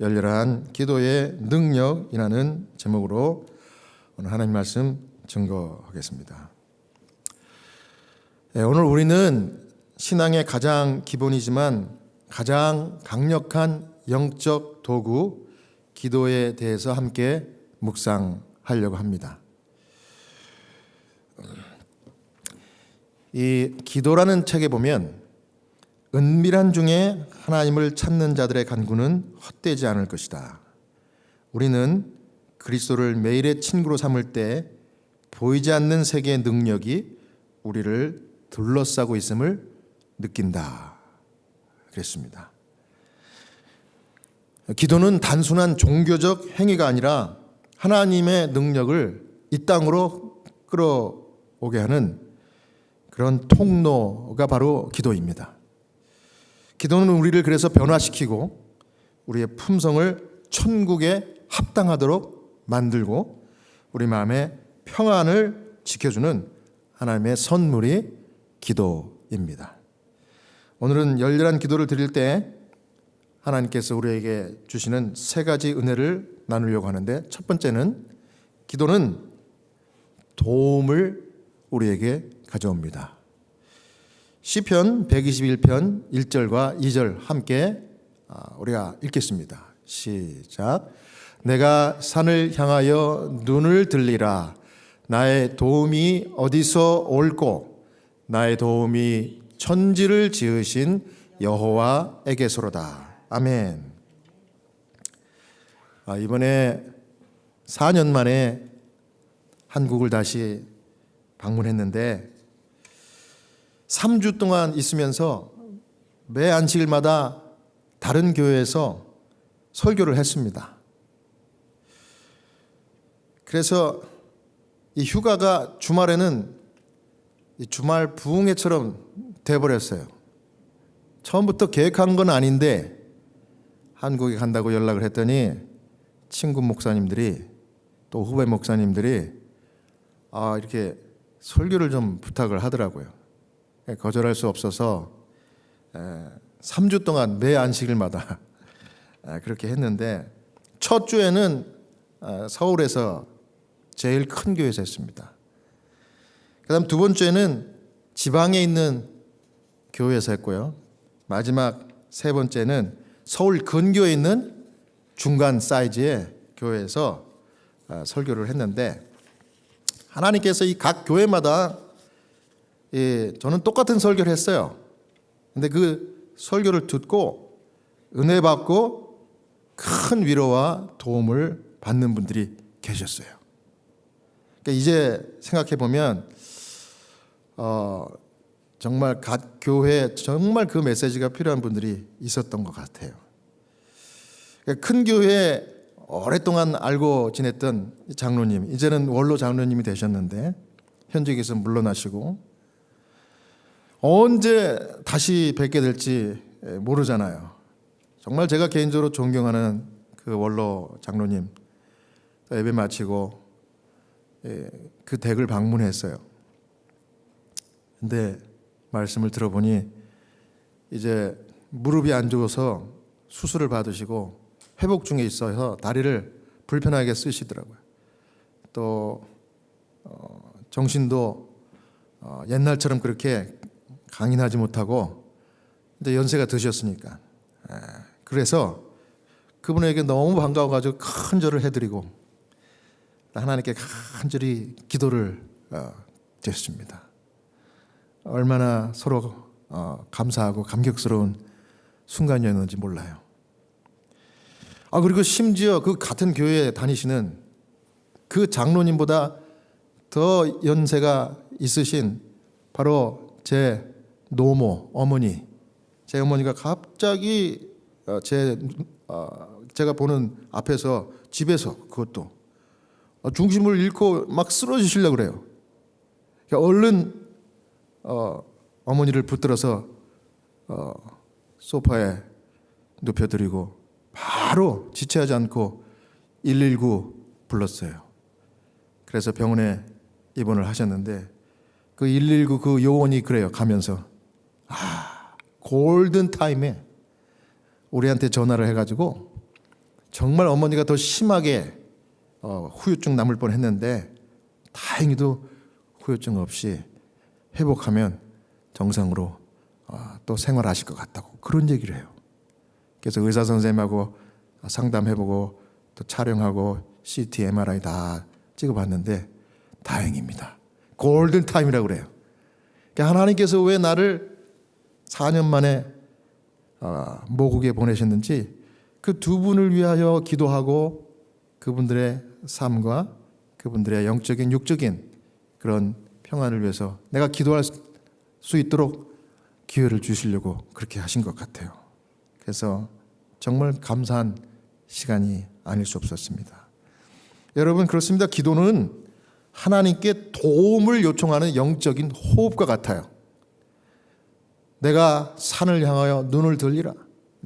열렬한 기도의 능력이라는 제목으로 오늘 하나님 말씀 증거하겠습니다. 오늘 우리는 신앙의 가장 기본이지만 가장 강력한 영적 도구 기도에 대해서 함께 묵상하려고 합니다. 이 기도라는 책에 보면 은밀한 중에 하나님을 찾는 자들의 간구는 헛되지 않을 것이다. 우리는 그리스도를 매일의 친구로 삼을 때 보이지 않는 세계의 능력이 우리를 둘러싸고 있음을 느낀다. 그랬습니다. 기도는 단순한 종교적 행위가 아니라 하나님의 능력을 이 땅으로 끌어오게 하는 그런 통로가 바로 기도입니다. 기도는 우리를 그래서 변화시키고 우리의 품성을 천국에 합당하도록 만들고 우리 마음의 평안을 지켜주는 하나님의 선물이 기도입니다. 오늘은 열렬한 기도를 드릴 때 하나님께서 우리에게 주시는 세 가지 은혜를 나누려고 하는데, 첫 번째는 기도는 도움을 우리에게 가져옵니다. 시편 121편 1절과 2절 함께 우리가 읽겠습니다. 시작. 내가 산을 향하여 눈을 들리라. 나의 도움이 어디서 올꼬? 나의 도움이 천지를 지으신 여호와에게서로다. 아멘. 이번에 4년 만에 한국을 다시 방문했는데 3주 동안 있으면서 매 안식일마다 다른 교회에서 설교를 했습니다. 그래서 이 휴가가 주말에는 이 주말 부흥회처럼 돼버렸어요. 처음부터 계획한 건 아닌데 한국에 간다고 연락을 했더니 친구 목사님들이 또 후배 목사님들이 이렇게 설교를 좀 부탁을 하더라고요. 거절할 수 없어서 3주 동안 매 안식일마다 그렇게 했는데, 첫 주에는 서울에서 제일 큰 교회에서 했습니다. 그 다음 두 번째는 지방에 있는 교회에서 했고요. 마지막 세 번째는 서울 근교에 있는 중간 사이즈의 교회에서 설교를 했는데, 하나님께서 이 각 교회마다 저는 똑같은 설교를 했어요. 근데 그 설교를 듣고 은혜 받고 큰 위로와 도움을 받는 분들이 계셨어요. 그러니까 이제 생각해 보면 정말 각 교회에 정말 그 메시지가 필요한 분들이 있었던 것 같아요. 그러니까 큰 교회에 오랫동안 알고 지냈던 장로님, 이제는 원로 장로님이 되셨는데 현직에서 물러나시고 언제 다시 뵙게 될지 모르잖아요. 정말 제가 개인적으로 존경하는 그 원로 장로님, 예배 마치고 그 댁을 방문했어요. 근데 말씀을 들어보니 이제 무릎이 안 좋아서 수술을 받으시고 회복 중에 있어서 다리를 불편하게 쓰시더라고요. 또 정신도 옛날처럼 그렇게 강인하지 못하고 이제 연세가 드셨으니까, 그래서 그분에게 너무 반가워가지고 큰 절을 해드리고 하나님께 간절히 기도를 드렸습니다. 얼마나 서로 감사하고 감격스러운 순간이었는지 몰라요. 그리고 심지어 그 같은 교회에 다니시는 그 장로님보다 더 연세가 있으신 바로 제 노모 어머니, 제 어머니가 갑자기 제가 보는 앞에서 집에서 그것도 중심을 잃고 막 쓰러지시려고 그래요. 그러니까 얼른 어머니를 붙들어서 소파에 눕혀드리고 바로 지체하지 않고 119 불렀어요. 그래서 병원에 입원을 하셨는데 그 119 그 요원이 그래요. 가면서 골든 타임에 우리한테 전화를 해가지고 정말 어머니가 더 심하게 후유증 남을 뻔했는데 다행히도 후유증 없이 회복하면 정상으로 또 생활하실 것 같다고 그런 얘기를 해요. 그래서 의사 선생님하고 상담해보고 또 촬영하고 CT, MRI 다 찍어봤는데 다행입니다. 골든 타임이라고 그래요. 그러니까 하나님께서 왜 나를 4년 만에 모국에 보내셨는지 그 두 분을 위하여 기도하고 그분들의 삶과 그분들의 영적인 육적인 그런 평안을 위해서 내가 기도할 수 있도록 기회를 주시려고 그렇게 하신 것 같아요. 그래서 정말 감사한 시간이 아닐 수 없었습니다. 여러분, 그렇습니다. 기도는 하나님께 도움을 요청하는 영적인 호흡과 같아요. 내가 산을 향하여 눈을 들리라.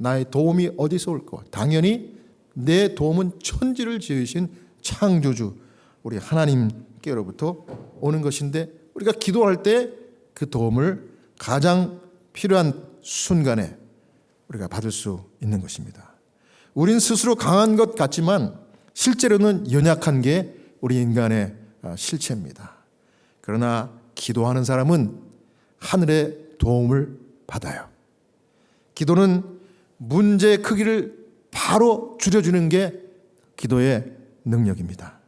나의 도움이 어디서 올까? 당연히 내 도움은 천지를 지으신 창조주 우리 하나님께로부터 오는 것인데, 우리가 기도할 때 그 도움을 가장 필요한 순간에 우리가 받을 수 있는 것입니다. 우린 스스로 강한 것 같지만 실제로는 연약한 게 우리 인간의 실체입니다. 그러나 기도하는 사람은 하늘의 도움을 받아요. 기도는 문제의 크기를 바로 줄여주는 게 기도의 능력입니다.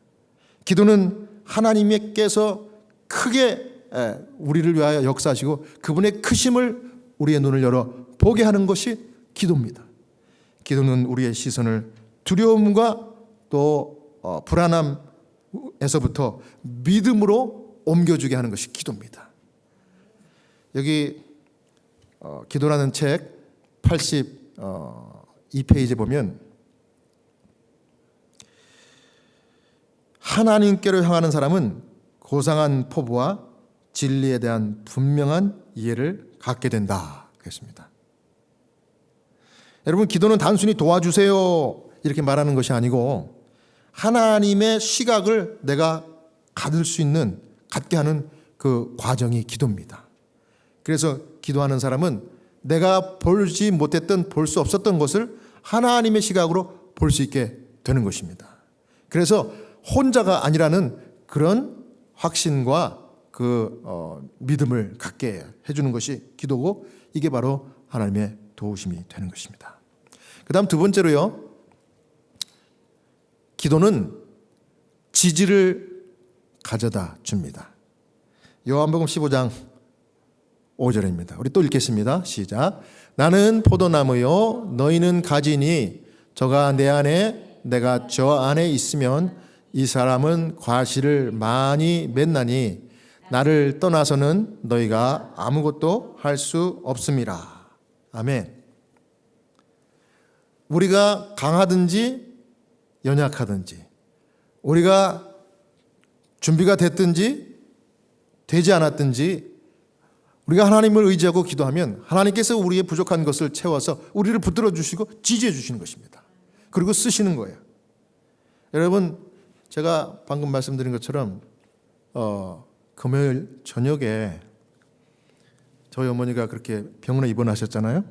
기도는 하나님께서 크게 우리를 위하여 역사하시고 그분의 크심을 우리의 눈을 열어 보게 하는 것이 기도입니다. 기도는 우리의 시선을 두려움과 또 불안함에서부터 믿음으로 옮겨주게 하는 것이 기도입니다. 여기 기도라는 책 82페이지에 보면 하나님께로 향하는 사람은 고상한 포부와 진리에 대한 분명한 이해를 갖게 된다 그랬습니다. 여러분, 기도는 단순히 도와주세요 이렇게 말하는 것이 아니고 하나님의 시각을 내가 갖게 하는 그 과정이 기도입니다. 그래서 기도하는 사람은 내가 보지 못했던, 볼 수 없었던 것을 하나님의 시각으로 볼 수 있게 되는 것입니다. 그래서 혼자가 아니라는 그런 확신과 그 믿음을 갖게 해주는 것이 기도고, 이게 바로 하나님의 도우심이 되는 것입니다. 그 다음 두 번째로요, 기도는 지지를 가져다 줍니다. 요한복음 15장 5절입니다. 우리 또 읽겠습니다. 시작. 나는 포도나무요 너희는 가지니 저가 내 안에 내가 저 안에 있으면 이 사람은 과실을 많이 맺나니 나를 떠나서는 너희가 아무것도 할 수 없음이라. 아멘. 우리가 강하든지 연약하든지, 우리가 준비가 됐든지 되지 않았든지, 우리가 하나님을 의지하고 기도하면 하나님께서 우리의 부족한 것을 채워서 우리를 붙들어 주시고 지지해 주시는 것입니다. 그리고 쓰시는 거예요. 여러분, 제가 방금 말씀드린 것처럼 금요일 저녁에 저희 어머니가 그렇게 병원에 입원하셨잖아요.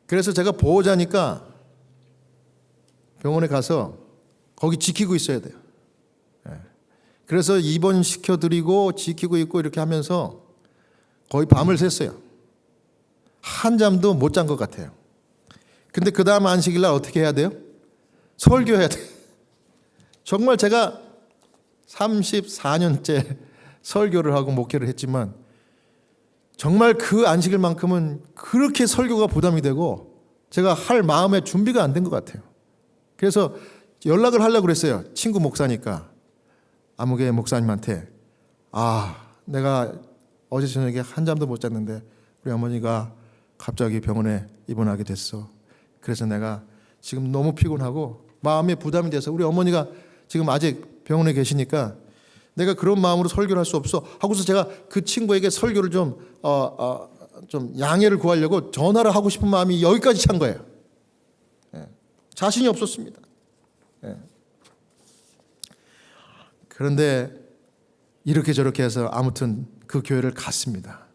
그래서 제가 보호자니까 병원에 가서 거기 지키고 있어야 돼요. 그래서 입원시켜드리고 지키고 있고 이렇게 하면서 거의 밤을 샜어요. 한잠도 못 잔 것 같아요. 근데 그 다음 안식일 날 어떻게 해야 돼요? 설교해야 돼요. 정말 제가 34년째 설교를 하고 목회를 했지만 정말 그 안식일만큼은 그렇게 설교가 부담이 되고 제가 할 마음의 준비가 안 된 것 같아요. 그래서 연락을 하려고 그랬어요. 친구 목사니까 아무개 목사님한테, 내가 어제 저녁에 한잠도 못 잤는데 우리 어머니가 갑자기 병원에 입원하게 됐어. 그래서 내가 지금 너무 피곤하고 마음에 부담이 돼서 우리 어머니가 지금 아직 병원에 계시니까 내가 그런 마음으로 설교를 할 수 없어 하고서 제가 그 친구에게 설교를 좀 양해를 구하려고 전화를 하고 싶은 마음이 여기까지 찬 거예요. 자신이 없었습니다. 그런데 이렇게 저렇게 해서 아무튼 그 교회를 갔습니다.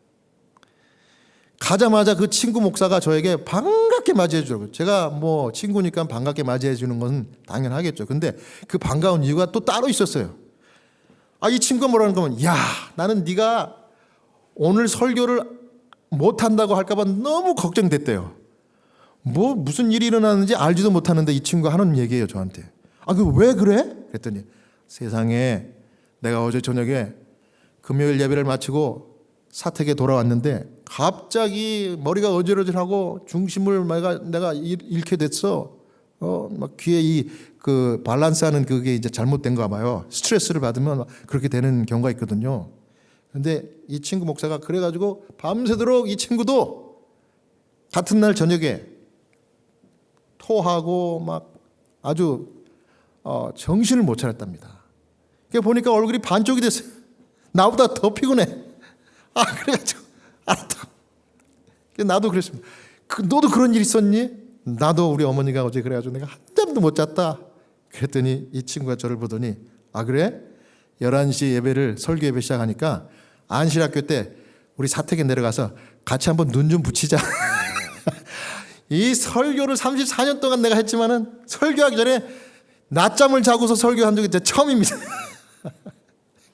가자마자 그 친구 목사가 저에게 반갑게 맞이해 주더라고요. 제가 뭐 친구니까 반갑게 맞이해 주는 건 당연하겠죠. 근데 그 반가운 이유가 또 따로 있었어요. 이 친구가 뭐라는 거면, 야, 나는 네가 오늘 설교를 못한다고 할까봐 너무 걱정됐대요. 뭐 무슨 일이 일어나는지 알지도 못하는데 이 친구가 하는 얘기예요, 저한테. 그 왜 그래? 그랬더니 세상에 내가 어제 저녁에 금요일 예배를 마치고 사택에 돌아왔는데 갑자기 머리가 어지러지하고 중심을 내가 잃게 됐어. 막 귀에 그 밸런스하는 그게 이제 잘못된가 봐요. 스트레스를 받으면 그렇게 되는 경우가 있거든요. 근데 이 친구 목사가 그래가지고 밤새도록 이 친구도 같은 날 저녁에 토하고 막 아주 정신을 못 차렸답니다. 그러니까 보니까 얼굴이 반쪽이 됐어요. 나보다 더 피곤해. 그래가지고 알았다. 나도 그랬습니다. 너도 그런 일 있었니? 나도 우리 어머니가 어제 그래가지고 내가 한잠도 못 잤다. 그랬더니 이 친구가 저를 보더니 그래? 11시 예배를 설교 예배 시작하니까 안실학교 때 우리 사택에 내려가서 같이 한번 눈 좀 붙이자. 이 설교를 34년 동안 내가 했지만은 설교하기 전에 낮잠을 자고서 설교한 적이 처음입니다.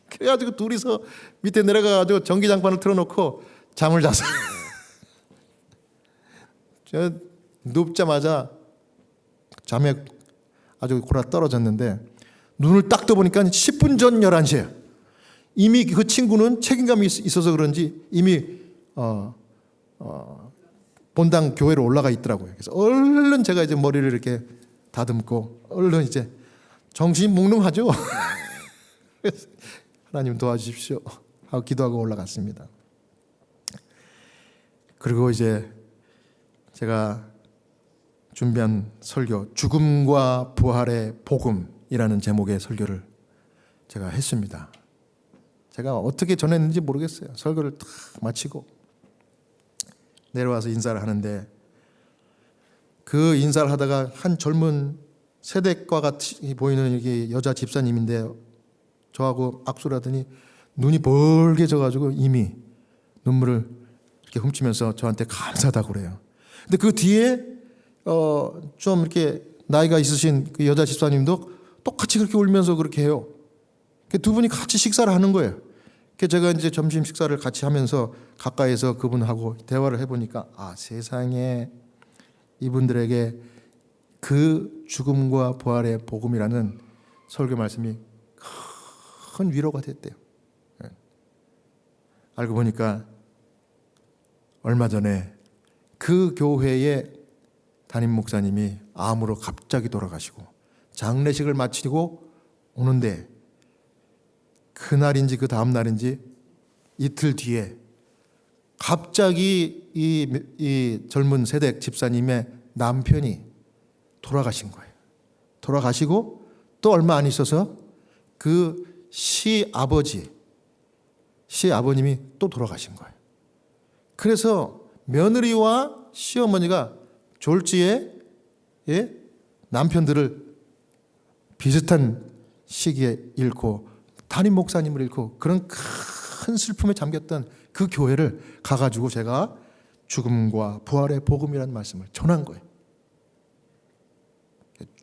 그래가지고 둘이서 밑에 내려가가지고 전기장판을 틀어놓고 잠을 잤어요. 저 눕자마자 잠에 아주 골아 떨어졌는데 눈을 딱 떠보니까 10분 전 11시예요. 이미 그 친구는 책임감이 있어서 그런지 이미 본당 교회로 올라가 있더라고요. 그래서 얼른 제가 이제 머리를 이렇게 다듬고 얼른 이제 정신이 몽롱하죠. 하나님 도와주십시오 하고 기도하고 올라갔습니다. 그리고 이제 제가 준비한 설교, 죽음과 부활의 복음이라는 제목의 설교를 제가 했습니다. 제가 어떻게 전했는지 모르겠어요. 설교를 딱 마치고 내려와서 인사를 하는데 그 인사를 하다가 한 젊은 세대과 같이 보이는 이게 여자 집사님인데 저하고 악수를 하더니 눈이 벌게져가지고 이미 눈물을 이렇게 훔치면서 저한테 감사하다고 그래요. 근데 그 뒤에 좀 이렇게 나이가 있으신 그 여자 집사님도 똑같이 그렇게 울면서 그렇게 해요. 두 분이 같이 식사를 하는 거예요. 제가 이제 점심 식사를 같이 하면서 가까이서 그분하고 대화를 해보니까 세상에 이분들에게 그 죽음과 부활의 복음이라는 설교 말씀이 큰 위로가 됐대요. 알고 보니까 얼마 전에 그 교회의 담임 목사님이 암으로 갑자기 돌아가시고 장례식을 마치고 오는데 그날인지 그 다음 날인지 이틀 뒤에 갑자기 이 젊은 세대 집사님의 남편이 돌아가신 거예요. 돌아가시고 또 얼마 안 있어서 그 시아버님이 또 돌아가신 거예요. 그래서 며느리와 시어머니가 졸지에 남편들을 비슷한 시기에 잃고 담임 목사님을 잃고 그런 큰 슬픔에 잠겼던 그 교회를 가가지고 제가 죽음과 부활의 복음이라는 말씀을 전한 거예요.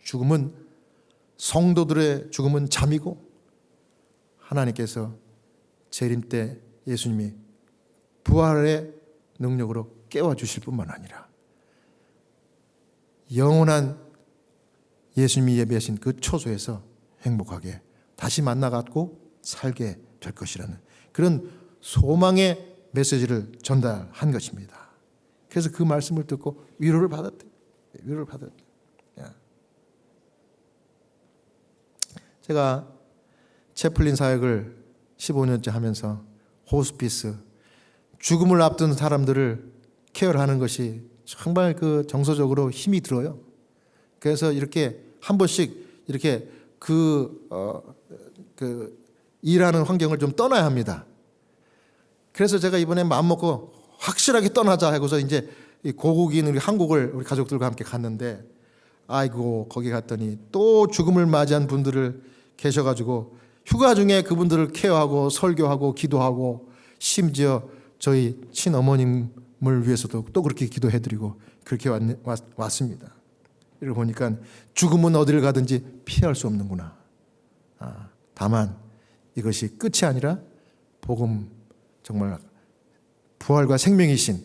죽음은 성도들의 죽음은 잠이고 하나님께서 재림 때 예수님이 부활의 능력으로 깨워주실 뿐만 아니라 영원한 예수님이 예비하신 그 초소에서 행복하게 다시 만나갖고 살게 될 것이라는 그런 소망의 메시지를 전달한 것입니다. 그래서 그 말씀을 듣고 위로를 받았대요. 위로를 받았대요. 제가 채플린 사역을 15년째 하면서 호스피스, 죽음을 앞둔 사람들을 케어하는 것이 정말 그 정서적으로 힘이 들어요. 그래서 이렇게 한 번씩 이렇게 그 일하는 환경을 좀 떠나야 합니다. 그래서 제가 이번에 마음 먹고 확실하게 떠나자 하고서 이제 고국인 우리 한국을 우리 가족들과 함께 갔는데 아이고 거기 갔더니 또 죽음을 맞이한 분들을 계셔가지고 휴가 중에 그분들을 케어하고 설교하고 기도하고 심지어 저희 친어머님 위해서도 또 그렇게 기도해드리고 그렇게 왔습니다. 이걸 보니까 죽음은 어디를 가든지 피할 수 없는구나. 다만 이것이 끝이 아니라 복음, 정말 부활과 생명이신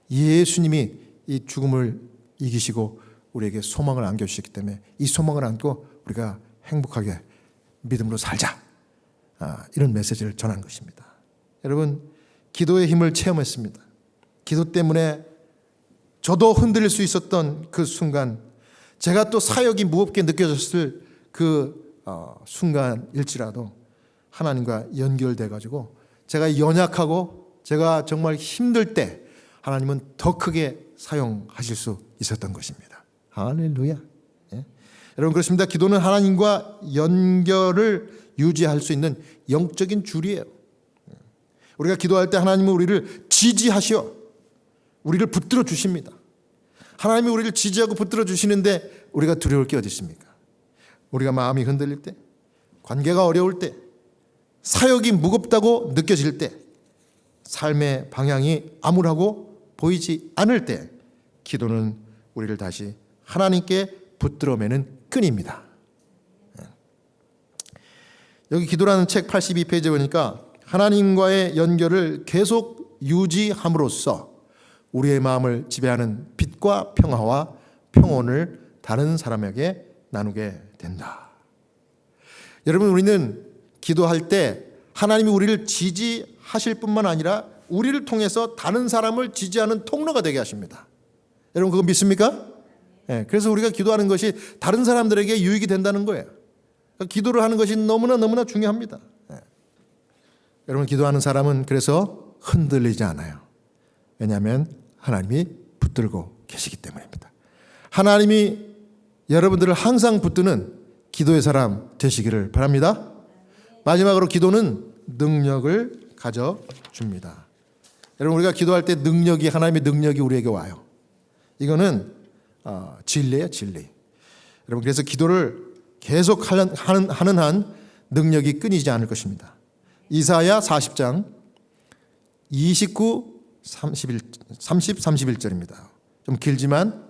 예수님이 이 죽음을 이기시고 우리에게 소망을 안겨주셨기 때문에 이 소망을 안고 우리가 행복하게 믿음으로 살자, 이런 메시지를 전한 것입니다. 여러분, 기도의 힘을 체험했습니다. 기도 때문에 저도 흔들릴 수 있었던 그 순간, 제가 또 사역이 무겁게 느껴졌을 그 순간일지라도 하나님과 연결돼 가지고 제가 연약하고 제가 정말 힘들 때 하나님은 더 크게 사용하실 수 있었던 것입니다. 할렐루야. 예? 여러분, 그렇습니다. 기도는 하나님과 연결을 유지할 수 있는 영적인 줄이에요. 우리가 기도할 때 하나님은 우리를 지지하시어 우리를 붙들어 주십니다. 하나님이 우리를 지지하고 붙들어 주시는데 우리가 두려울 게 어디 있습니까? 우리가 마음이 흔들릴 때, 관계가 어려울 때, 사역이 무겁다고 느껴질 때, 삶의 방향이 암울하고 보이지 않을 때 기도는 우리를 다시 하나님께 붙들어 매는 끈입니다. 여기 기도라는 책 82페이지에 보니까 하나님과의 연결을 계속 유지함으로써 우리의 마음을 지배하는 빛과 평화와 평온을 다른 사람에게 나누게 된다. 여러분, 우리는 기도할 때 하나님이 우리를 지지하실 뿐만 아니라 우리를 통해서 다른 사람을 지지하는 통로가 되게 하십니다. 여러분, 그거 믿습니까? 네, 그래서 우리가 기도하는 것이 다른 사람들에게 유익이 된다는 거예요. 그러니까 기도를 하는 것이 너무나 중요합니다. 네. 여러분, 기도하는 사람은 그래서 흔들리지 않아요. 왜냐하면 하나님이 붙들고 계시기 때문입니다. 하나님이 여러분들을 항상 붙드는 기도의 사람 되시기를 바랍니다. 마지막으로 기도는 능력을 가져줍니다. 여러분, 우리가 기도할 때 능력이, 하나님의 능력이 우리에게 와요. 이거는 진리예요, 진리. 여러분, 그래서 기도를 계속 하는 한 능력이 끊이지 않을 것입니다. 이사야 40장 29, 31절입니다. 좀 길지만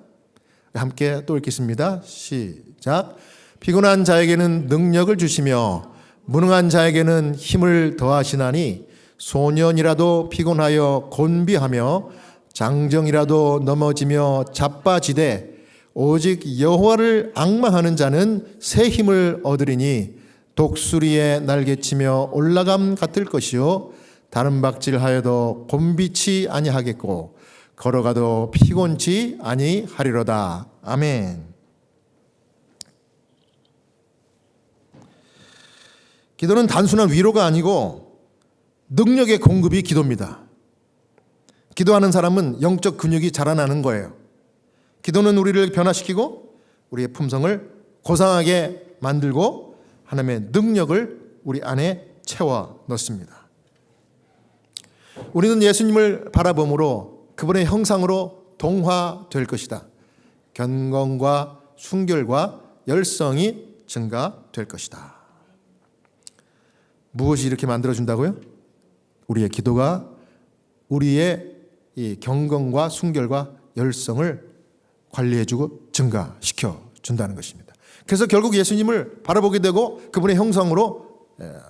함께 또 읽겠습니다. 시작. 피곤한 자에게는 능력을 주시며 무능한 자에게는 힘을 더하시나니 소년이라도 피곤하여 곤비하며 장정이라도 넘어지며 자빠지되 오직 여호와를 앙망하는 자는 새 힘을 얻으리니 독수리의 날개치며 올라감 같을 것이요 다른 박질하여도 곤비치 아니하겠고 걸어가도 피곤치 아니하리로다. 아멘. 기도는 단순한 위로가 아니고 능력의 공급이 기도입니다. 기도하는 사람은 영적 근육이 자라나는 거예요. 기도는 우리를 변화시키고 우리의 품성을 고상하게 만들고 하나님의 능력을 우리 안에 채워 넣습니다. 우리는 예수님을 바라봄으로 그분의 형상으로 동화될 것이다. 견공과 순결과 열성이 증가될 것이다. 무엇이 이렇게 만들어준다고요? 우리의 기도가 우리의 이 경건과 순결과 열성을 관리해주고 증가시켜준다는 것입니다. 그래서 결국 예수님을 바라보게 되고 그분의 형상으로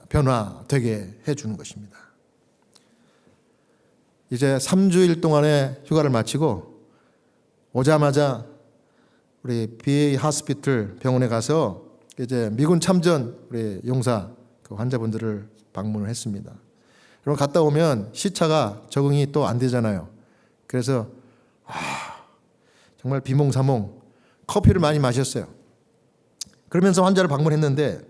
변화되게 해주는 것입니다. 이제 3주일 동안의 휴가를 마치고 오자마자 우리 BA 하스피틀 병원에 가서 이제 미군 참전 우리 용사 그 환자분들을 방문을 했습니다. 그럼 갔다 오면 시차가 적응이 또 안 되잖아요. 그래서 정말 비몽사몽 커피를 많이 마셨어요. 그러면서 환자를 방문했는데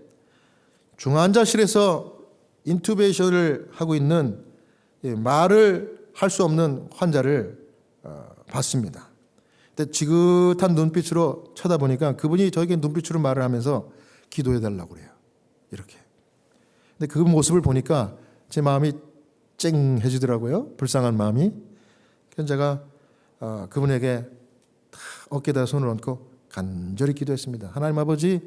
중환자실에서 인투베이션을 하고 있는 말을 할 수 없는 환자를 봤습니다. 근데 지긋한 눈빛으로 쳐다보니까 그분이 저에게 눈빛으로 말을 하면서 기도해달라고 그래요. 이렇게. 근데 그 모습을 보니까 제 마음이 쨍해지더라고요. 불쌍한 마음이. 그래서 제가 그분에게 어깨에다 손을 얹고 간절히 기도했습니다. 하나님 아버지,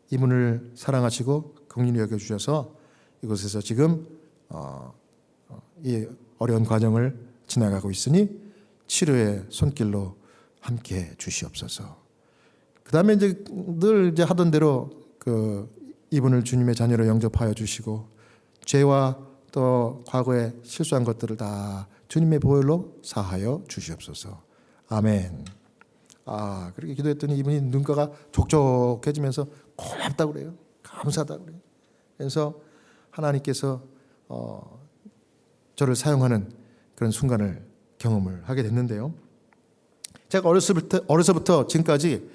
이분을 사랑하시고 긍휼히 여겨주셔서 이곳에서 지금 이 어려운 과정을 지나가고 있으니 치료의 손길로 함께 주시옵소서. 그 다음에 이제 늘 이제 하던 대로 이분을 주님의 자녀로 영접하여 주시고 죄와 또 과거에 실수한 것들을 다 주님의 보혈로 사하여 주시옵소서. 아멘. 그렇게 기도했더니 이분이 눈가가 촉촉해지면서 고맙다고 그래요. 감사하다고 그래요. 그래서 하나님께서 저를 사용하는 그런 순간을 경험을 하게 됐는데요. 제가 어려서부터 지금까지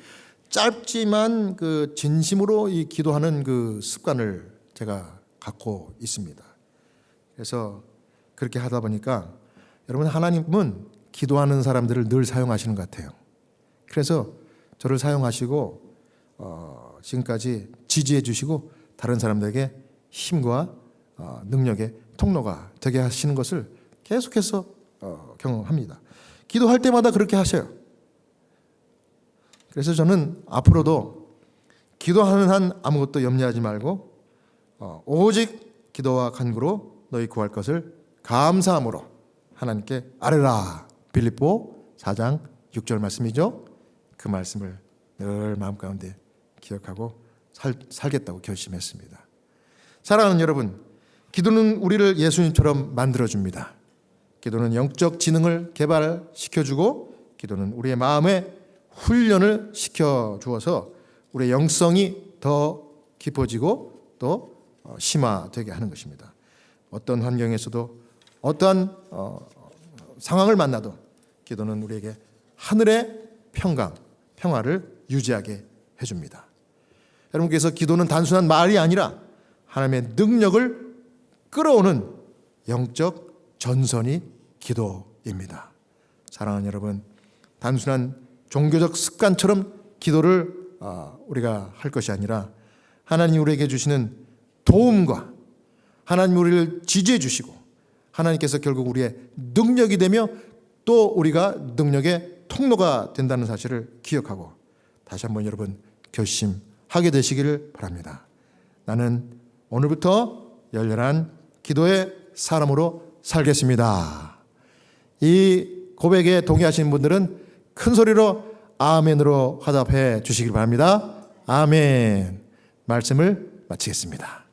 짧지만 진심으로 이 기도하는 그 습관을 제가 갖고 있습니다. 그래서 그렇게 하다 보니까 여러분, 하나님은 기도하는 사람들을 늘 사용하시는 것 같아요. 그래서 저를 사용하시고 지금까지 지지해 주시고 다른 사람들에게 힘과 능력의 통로가 되게 하시는 것을 계속해서 경험합니다. 기도할 때마다 그렇게 하셔요. 그래서 저는 앞으로도 기도하는 한 아무것도 염려하지 말고 오직 기도와 간구로 너희 구할 것을 감사함으로 하나님께 아뢰라. 빌립보 4장 6절 말씀이죠. 그 말씀을 늘 마음 가운데 기억하고 살겠다고 결심했습니다. 사랑하는 여러분, 기도는 우리를 예수님처럼 만들어줍니다. 기도는 영적 지능을 개발시켜주고 기도는 우리의 마음에 훈련을 시켜주어서 우리의 영성이 더 깊어지고 또 심화되게 하는 것입니다. 어떤 환경에서도 어떠한 상황을 만나도 기도는 우리에게 하늘의 평화를 유지하게 해줍니다. 여러분께서 기도는 단순한 말이 아니라 하나님의 능력을 끌어오는 영적 전선이 기도입니다. 사랑하는 여러분, 단순한 종교적 습관처럼 기도를 우리가 할 것이 아니라 하나님이 우리에게 주시는 도움과 하나님 우리를 지지해 주시고 하나님께서 결국 우리의 능력이 되며 또 우리가 능력의 통로가 된다는 사실을 기억하고 다시 한번 여러분 결심하게 되시기를 바랍니다. 나는 오늘부터 열렬한 기도의 사람으로 살겠습니다. 이 고백에 동의하시는 분들은 큰 소리로 아멘으로 화답해 주시길 바랍니다. 아멘. 말씀을 마치겠습니다.